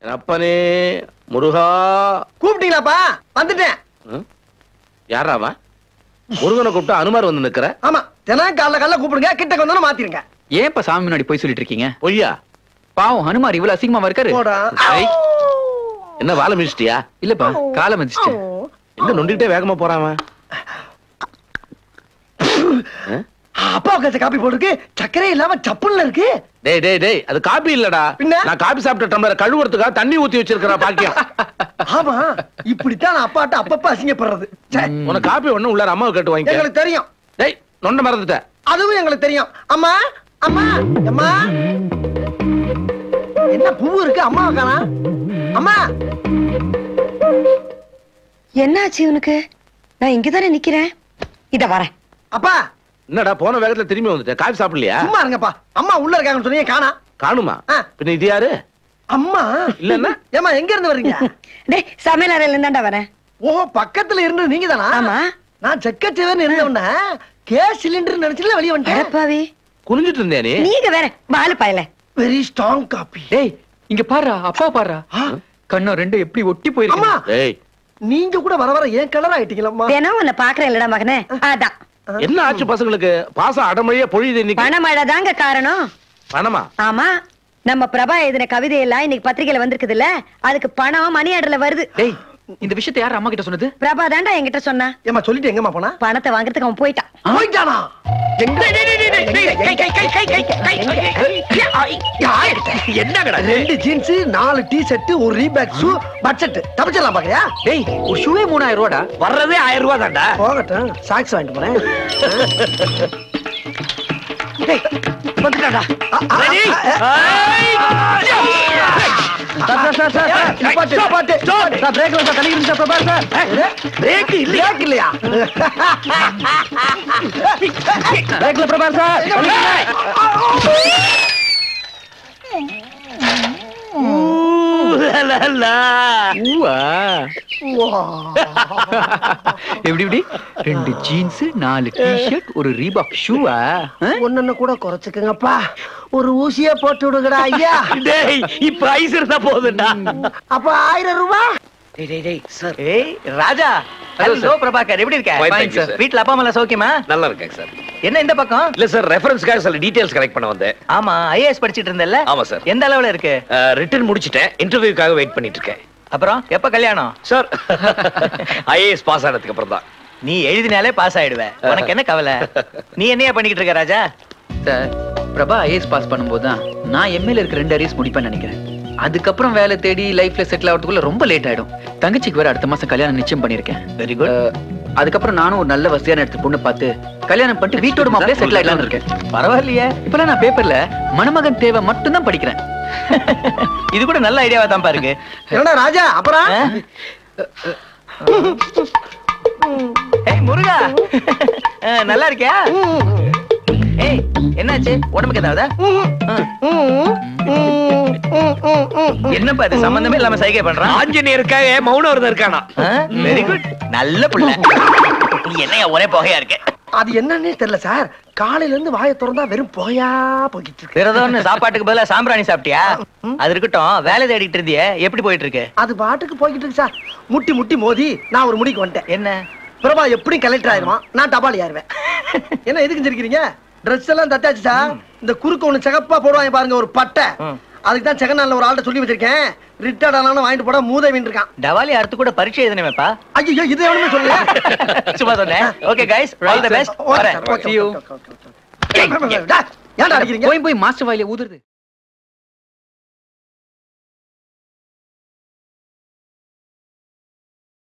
அப்பனே முருகா. கூப்பிட்டீங்களாப்பா? வந்துட்டேன். யாராவா? முருகனை கூப்பிட்டு அனுமார் வந்து நிக்கிற? ஆமா, தினம் காலைல கூப்பிடுங்க, கிட்ட வந்தோன்னு மாத்திருங்க. ஏன்ப்பா சாமி முன்னாடி போய் சொல்லிட்டு இருக்கீங்க? பொய்யா? பாவம் ஹனுமார் இவ்வளவு அசிங்கமா இருக்காரு. என்ன வாழை மிதிச்சிட்டியா? இல்லப்பா, காலை மிதிச்சிட்டேன். என்ன நொண்டிக்கிட்டே வேகமா போறான்? அப்பா உட்காந்து காப்பி போட்டுருக்கு, சக்கரே இல்லாம சப்புல்ல இருக்கு. டேய் டேய் டேய், அது காபி இல்லடா. நான் காபி சாப்பிட்ட டம்ளரை கழுவுறதுக்காக தண்ணி ஊத்தி வச்சிருக்கிற பாக்கியம். ஆமா, இப்படித்தான் நான் அப்பாட்ட அப்பப்ப அசிங்கப்படுறது. உனக்கு காபி ஒண்ணு உள்ளார அம்மாவை கேட்டு வாங்கிக்க. எங்களுக்கு தெரியும். டேய், நொண்ட மறந்துட்ட. அதுவும் எங்களுக்கு தெரியும். அம்மா அம்மா அம்மா, என்ன பூ இருக்கு அம்மா காணா? அம்மா, என்னாச்சு உனக்கு? நான் இங்கதானே நிக்கிறேன். இத வரேன். அப்பா, என்னடா போன வேகத்துல திரும்பி வந்துட்டேன். காபி சாப்பிடலையா? சும்மா இருங்கப்பா. அம்மா உள்ள இருக்காங்கன்னு சொன்னீங்க, காணா. காணுமா? பின்ன இது யாரு? அம்மா இல்லன்னா? ஏமா எங்க இருந்து வர்றீங்க? டேய், சமையல் அறையில இருந்தாண்டா வரேன். ஓ, பக்கத்துல இருந்து நீங்க தானா? ஆமா. நான் செக்கச்சேவன் இருந்தவன கேஸ் சிலிண்டர் நினைச்சுல வெளிய வந்துட்டேன். அடப்பாவி, குனிஞ்சிட்டு இருந்தே நீ. நீங்க வேற பாலு பாயல. Very strong coffee. டேய், இங்க பாரு, அப்பா பாரு. கண்ணம் ரெண்டு எப்படி ஒட்டி போயிருக்கு. அம்மா, டேய், நீங்க கூட வர வர ஏன் கலர் ஆயிட்டீங்களம்மா? தினம் உன்னை பாக்குறேன் இல்லடா மகனே. அதான் என்ன ஆச்சு பசங்களுக்கு? பாசம் அடமழையா பொழியுது இன்னைக்கு. பணமழை தாங்க காரணம். பணமா? ஆமா, நம்ம பிரபா எழுதின கவிதை எல்லாம் இன்னைக்கு பத்திரிகையில வந்திருக்குதுல்ல, அதுக்கு பணம் மணி ஆர்டர்ல வருது. டேய், இந்த விஷயத்தை யார் அம்மா கிட்ட சொன்னது? பிரபா தாண்டா என்கிட்ட சொன்னா. ஏமா சொல்லிட்டு எங்கம்மா போனா? பணத்தை வாங்குறதுக்கு அவன் போயிட்டான். போயிட்டானா? என்னங்கடா? 2 ஜீன்ஸ், 4 டி-ஷர்ட், ஒரு ரீபேக் ஷூ, பட்ஜெட் தப்பிச்சலாம் பாக்கறியா? டேய், ஒரு ஷூவே 3000 ரூபாடா. வர்றதே 1000 ரூபாய் தான்டா. போகட்டும், சாக்ஸ் வாங்கிட்டு போறேன். டேய், வந்துட்டாடா. ரெடி? சார், நிப்பாட்டு. சார், பிரேக்ல சார் தள்ளிக்கிட்டு சார், பிரபா சார். பிரேக் இல்லையா? பிரேக்ல பிரபா சார். எப்படி எப்படி? 2 ஜீன்ஸ், 4 டி-ஷர்ட், ஒரு ரீபாக் ஷூவா? ஒன்னு கூட குறைச்சுக்குங்கப்பா. ஒரு ஊசியே போட்டு விடுங்கடா ஐயா. டேய், இப்ப ஐஸ் இருந்தா போதும்டா. அப்ப 1000 ரூபாய். சார். ஏய் ராஜா, ஹலோ பிரபாகர், எப்படி இருக்க? Fine sir. வீட்ல அப்பா அம்மா சௌக்கியமா? நல்லா இருக்கேன் சார். என்ன இந்த பக்கம்? இல்ல சார், ரெஃபரன்ஸ்க்காக சில டீடைல்ஸ் கலெக்ட் பண்ண வந்தேன். ஆமா, ஐஏஎஸ் படிச்சிட்டு இருந்தல்ல? ஆமா சார். எந்த அளவுல இருக்கு? ரிட்டர்ன் முடிச்சிட்டேன். இன்டர்வியூக்காக வெயிட் பண்ணிட்டு இருக்கேன். அப்புறம் எப்ப கல்யாணம்? சார், ஐஏஎஸ் பாஸ் ஆனதுக்கு அப்புறம் தான். நீ எழுதினாலே பாஸ் ஆயிடுவ. உனக்கு என்ன கவலை? நீ என்னையா பண்ணிக்கிட்டு இருக்க ராஜா? சார், பிரபா ஐஏஎஸ் பாஸ் பண்ணும்போது தான் நான் எம்ஏல இருக்க 2 அரியர்ஸ் முடிப்பேன்னு நினைக்கிறேன். அதுக்கப்புறம் வேலை தேடி லைஃப்ல செட்டில் ஆகிறதுக்குள்ள ரொம்ப லேட் ஆயிடும். தங்கச்சிக்கு வேற அடுத்த மாசம் கல்யாணம் நிச்சயம் பண்ணிருக்கேன். Very good. அதுக்கப்புறம் நானும் ஒரு நல்ல வசதியான இடத்து பொண்ணு பார்த்து கல்யாணம் பண்ணிட்டு வீட்டோட மாப்பிளைய செட்டில் ஆயிடலாம்னு இருக்கேன். பரவாயில்லையே. இப்பெல்லாம் நான் பேப்பர்ல மணமகன் தேவை மட்டும் தான் படிக்கிறேன். இது கூட நல்ல ஐடியாவா தான் பாருங்க. என்னடா ராஜா, அப்புறம்? ஏய் முருகா, நல்லா இருக்கியா? ஏய், என்னாச்சு? உடம்புக்கு ஏதாவது? என்னப்பா இது சம்பந்தமே இல்லாம சைகை பண்றான்? ஆஞ்சநேயருக்காக மௌனம் விரதம் இருக்கானா? வெரி குட், நல்ல புள்ள. நீ என்னையா ஒரே புகையா இருக்கு? அது என்னன்னே தெரியல சார். காலையில இருந்து வாயை திறந்தா வெறும் போயா போயிட்டு இருக்கு. விரதம்னு சாப்பாட்டுக்கு பதிலா சாம்பிராணி சாப்பிட்டியா? அது இருக்கட்டும், வேலை தேடிட்டு இருந்தியே, எப்படி போயிட்டு இருக்கு? அது பாட்டுக்கு போய்கிட்டு இருக்கு சார். முட்டி முட்டி மோதி நான் ஒரு முடிக்கு வந்துட்டேன். என்ன? பிரபா எப்படி கலெக்டர் ஆயிருவான், நான் டபாலி ஆயிருவேன். என்ன எதுக்கு செஞ்சிருக்கீங்க? ட்ரெஸ் எல்லாம் தட்டாச்சு சார். இந்த குறுக்கு ஒண்ணு சிகப்பா போடுவாங்க பாருங்க, ஒரு பட்டை. அதுக்கு தான் செகண்ட் ஒரு ஆள்கிட்ட சொல்லி வச்சிருக்கேன். ரிட்டையர்ட் ஆனாலும் வாங்கிட்டு போட மூதவின் இருக்கான். டவாலி அடுத்து கூட பரீட்சை எழுதணுமேப்பா. ஐயோ, இது எவனுமே சொல்லல. சும்மா சொன்னேன். Okay guys, all the best. See you. ஏன்டா அடிக்கிறீங்க? போய் மாஸ்டர் வாயில ஊதுறது.